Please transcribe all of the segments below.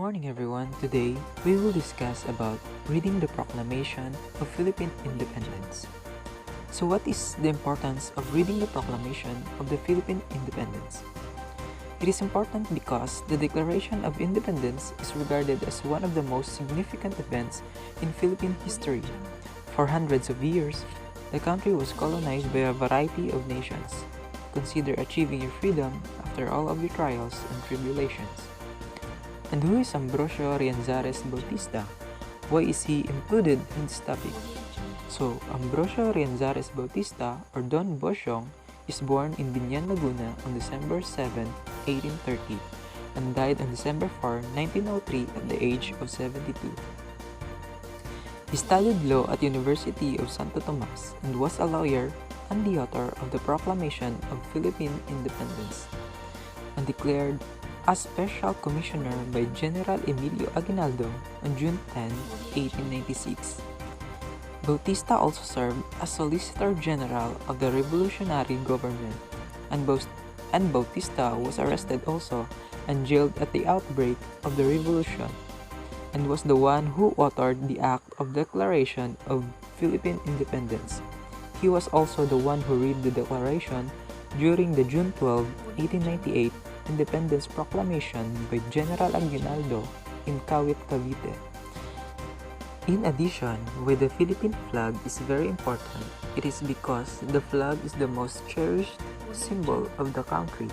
morning everyone. Today, we will discuss about reading the Proclamation of Philippine Independence. So what is the importance of reading the Proclamation of the Philippine Independence? It is important because the Declaration of Independence is regarded as one of the most significant events in Philippine history. For hundreds of years, the country was colonized by a variety of nations. Consider achieving your freedom after all of your trials and tribulations. And who is Ambrosio Rianzares Bautista? Why is he included in this topic? So, Ambrosio Rianzares Bautista, or Don Bosyong, is born in Binyan, Laguna on December 7, 1830, and died on December 4, 1903 at the age of 72. He studied law at University of Santo Tomas and was a lawyer and the author of the Proclamation of Philippine Independence, and declared as Special Commissioner by General Emilio Aguinaldo on June 10, 1896. Bautista also served as Solicitor General of the Revolutionary Government, and Bautista was arrested also and jailed at the outbreak of the Revolution, and was the one who authored the Act of Declaration of Philippine Independence. He was also the one who read the declaration during the June 12, 1898 Independence Proclamation by General Aguinaldo in Kawit, Cavite. In addition, why the Philippine flag is very important, it is because the flag is the most cherished symbol of the country.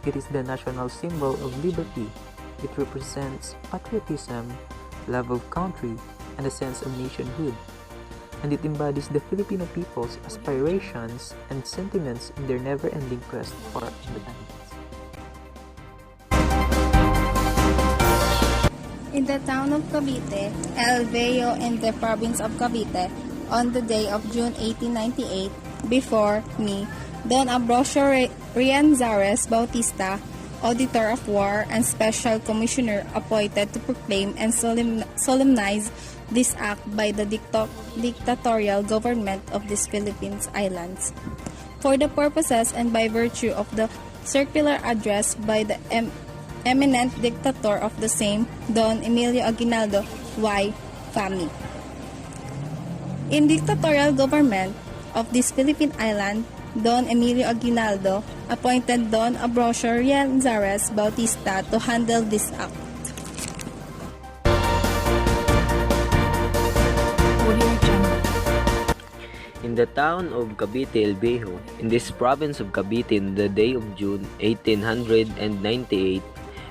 It is the national symbol of liberty. It represents patriotism, love of country, and a sense of nationhood. And it embodies the Filipino people's aspirations and sentiments in their never-ending quest for independence. In the town of Cavite, El Veo in the province of Cavite, on the day of June 1898, before me, Don Ambrosio Rianzares Bautista, Auditor of War and Special Commissioner appointed to proclaim and solemnize this act by the dictatorial government of these Philippines Islands. For the purposes and by virtue of the circular address by the eminent dictator of the same, Don Emilio Aguinaldo Y. Fami. In dictatorial government of this Philippine island, Don Emilio Aguinaldo appointed Don Ambrosio Rianzares Bautista to handle this act. In the town of Cavite El Viejo, in this province of Cavite, in the day of June 1898,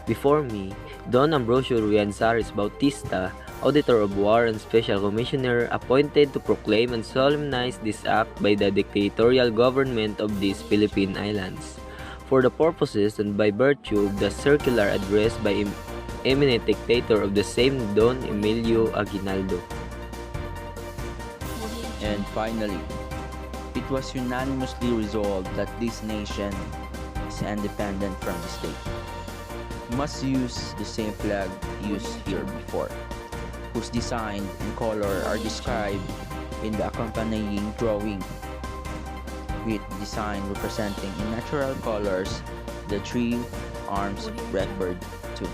before me, Don Ambrosio Rianzares Bautista, Auditor of War and Special Commissioner, appointed to proclaim and solemnize this act by the dictatorial government of these Philippine Islands, for the purposes and by virtue of the circular address by eminent dictator of the same, Don Emilio Aguinaldo. And finally, it was unanimously resolved that this nation is independent from the state. Must use the same flag used here before, whose design and color are described in the accompanying drawing, with design representing in natural colors the three arms of Bradford too.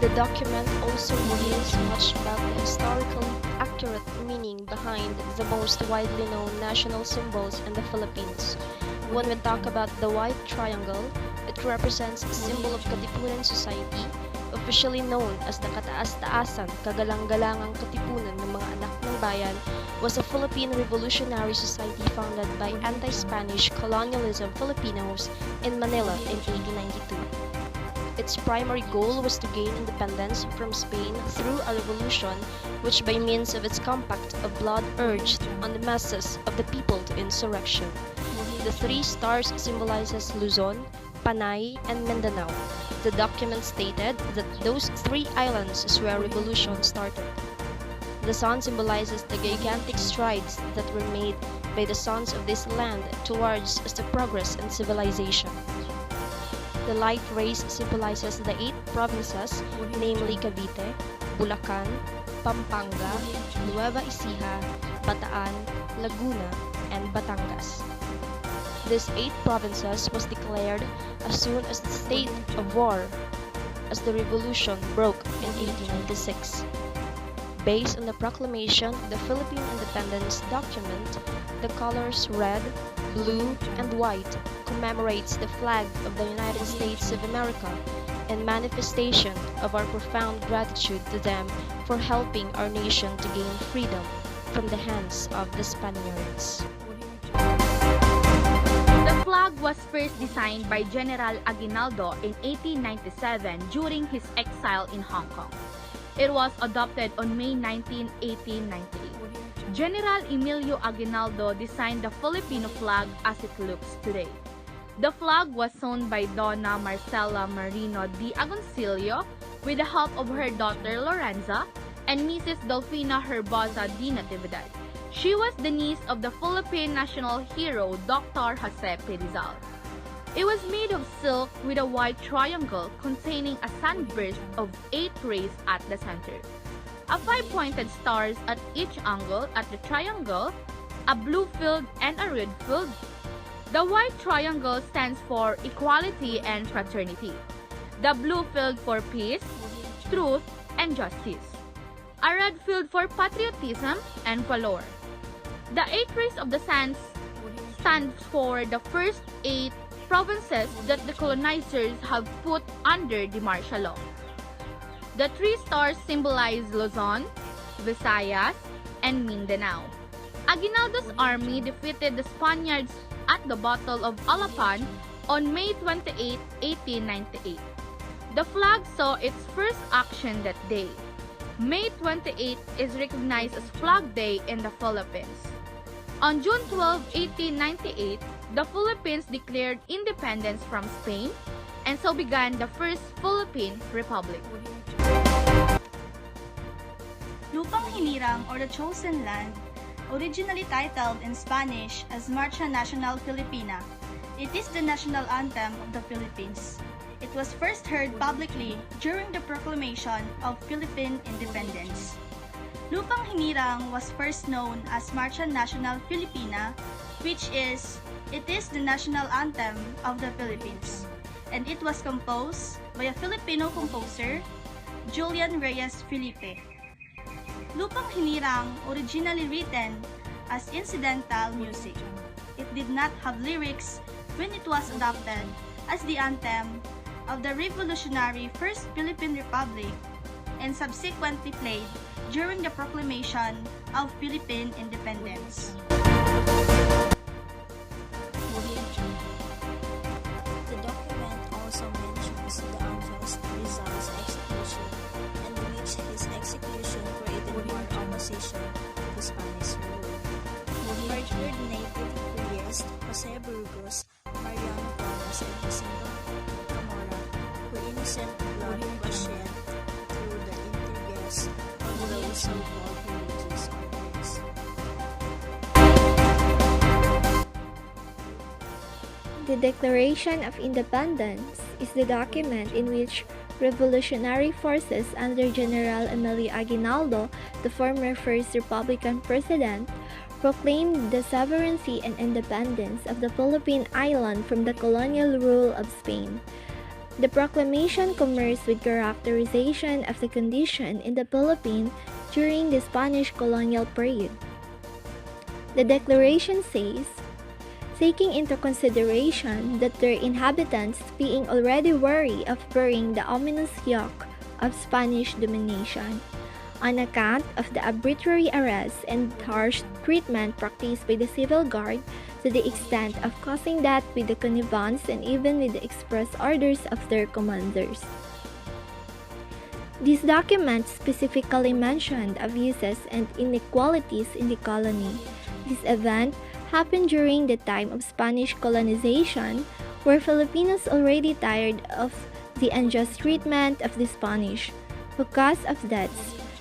The document also reveals much about the historically accurate meaning behind the most widely known national symbols in the Philippines. When we talk about the white triangle, it represents a symbol of Katipunan Society, officially known as the Kataas-Taasan Kagalang-galangang Katipunan ng mga Anak ng Bayan, was a Philippine revolutionary society founded by anti-Spanish colonialism Filipinos in Manila in 1892. Its primary goal was to gain independence from Spain through a revolution which by means of its compact of blood urged on the masses of the people to insurrection. The three stars symbolizes Luzon, Panay, and Mindanao. The document stated that those three islands is where revolution started. The sun symbolizes the gigantic strides that were made by the sons of this land towards the progress and civilization. The light rays symbolizes the 8 provinces, namely Cavite, Bulacan, Pampanga, Nueva Ecija, Bataan, Laguna, and Batangas. These 8 provinces was declared as soon as the state of war as the revolution broke in 1896. Based on the proclamation of the Philippine Independence document, the colors red, blue, and white commemorates the flag of the United States of America and manifestation of our profound gratitude to them for helping our nation to gain freedom from the hands of the Spaniards. The flag was first designed by General Aguinaldo in 1897 during his exile in Hong Kong. It was adopted on May 19, 1898. General Emilio Aguinaldo designed the Filipino flag as it looks today. The flag was sewn by Donna Marcela Marino de Agoncillo with the help of her daughter Lorenza and Mrs. Delfina Herbosa de Natividad. She was the niece of the Philippine national hero Dr. Jose P. Rizal. It was made of silk with a white triangle containing a sunburst of 8 rays at the center, a 5-pointed stars at each angle at the triangle, a blue field and a red field. The white triangle stands for equality and fraternity, the blue field for peace, truth, and justice, a red field for patriotism and valor. The 8 rays of the sun stands for the first 8 provinces that the colonizers have put under the martial law. The 3 stars symbolize Luzon, Visayas, and Mindanao. Aguinaldo's army defeated the Spaniards at the Battle of Alapan on May 28, 1898. The flag saw its first action that day. May 28 is recognized as Flag Day in the Philippines. On June 12, 1898, the Philippines declared independence from Spain, and so began the First Philippine Republic. Lupang Hinirang, or the Chosen Land, originally titled in Spanish as Marcha Nacional Filipina. It is the national anthem of the Philippines. It was first heard publicly during the proclamation of Philippine independence. Lupang Hinirang was first known as Marcha Nacional Filipina, which is the national anthem of the Philippines, and it was composed by a Filipino composer, Julian Reyes Felipe. Lupang Hinirang, originally written as incidental music. It did not have lyrics when it was adopted as the anthem of the revolutionary First Philippine Republic and subsequently played during the proclamation of Philippine independence. The document also mentions the unjust Rizal's execution, and in which his execution created more opposition to Spanish rule. Murdered native priest Jose Burgos, Mariano Gomez, and Jacinto Camora, whose innocent blood was shed through the intrigues of those so-called religious orders. The Declaration of Independence is the document in which revolutionary forces under General Emilio Aguinaldo, the former first Republican president, proclaimed the sovereignty and independence of the Philippine island from the colonial rule of Spain. The proclamation commenced with characterization of the condition in the Philippines during the Spanish colonial period. The declaration says, taking into consideration that their inhabitants being already wary of bearing the ominous yoke of Spanish domination, on account of the arbitrary arrests and harsh treatment practiced by the civil guard to the extent of causing death with the connivance and even with the express orders of their commanders. This document specifically mentioned abuses and inequalities in the colony. This event happened during the time of Spanish colonization, where Filipinos already tired of the unjust treatment of the Spanish. Because of that,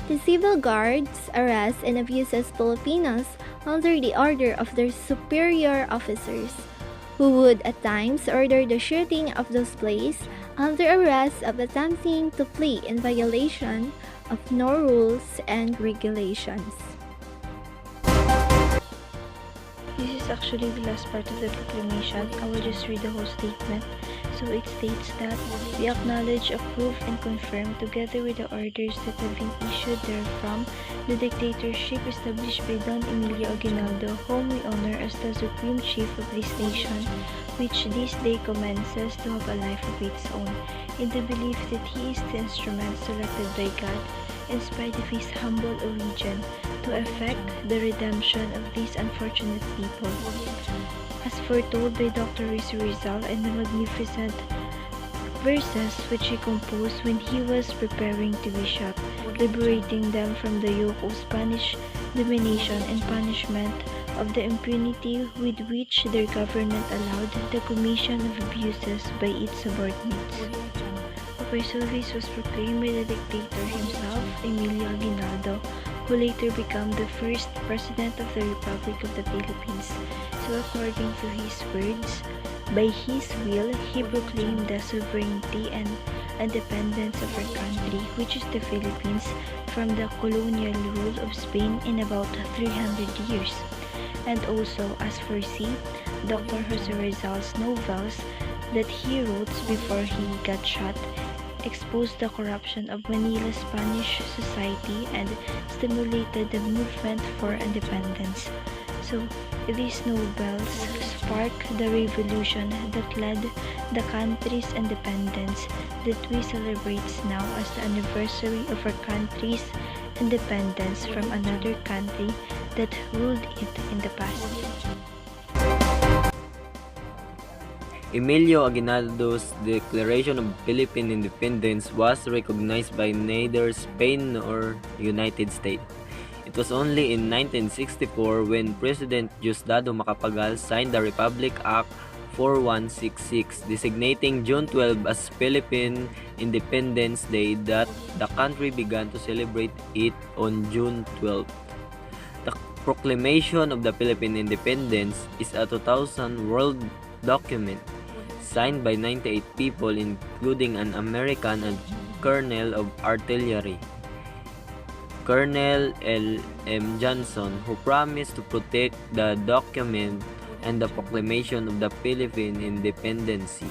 the civil guards arrest and abuses Filipinos under the order of their superior officers, who would at times order the shooting of those placed under arrest of attempting to flee in violation of no rules and regulations. This is actually the last part of the proclamation. I will just read the whole statement. So it states that we acknowledge, approve, and confirm, together with the orders that have been issued therefrom, the dictatorship established by Don Emilio Aguinaldo, whom we honor as the supreme chief of this nation, which this day commences to have a life of its own, in the belief that he is the instrument selected by God, in spite of his humble origin, to effect the redemption of these unfortunate people. As foretold by Dr. Rizal in the magnificent verses which he composed when he was preparing to be shot, liberating them from the yoke of Spanish domination and punishment of the impunity with which their government allowed the commission of abuses by its subordinates. Okay, so this was proclaimed by the dictator himself, Emilio Aguinaldo, who later became the first president of the Republic of the Philippines. So according to his words, by his will, he proclaimed the sovereignty and independence of our country, which is the Philippines, from the colonial rule of Spain in about 300 years. And also, as foreseen, Dr. Jose Rizal's novels that he wrote before he got shot exposed the corruption of Manila's Spanish society and stimulated the movement for independence. So, these novels sparked the revolution that led the country's independence that we celebrate now as the anniversary of our country's independence from another country that ruled it in the past. Emilio Aguinaldo's declaration of Philippine independence was recognized by neither Spain nor United States. It was only in 1964 when President Diosdado Macapagal signed the Republic Act 4166 designating June 12 as Philippine Independence Day that the country began to celebrate it on June 12. The Proclamation of the Philippine Independence is a 2000 world document signed by 98 people including an American and Colonel of Artillery, Colonel L. M. Johnson, who promised to protect the document and the proclamation of the Philippine independence.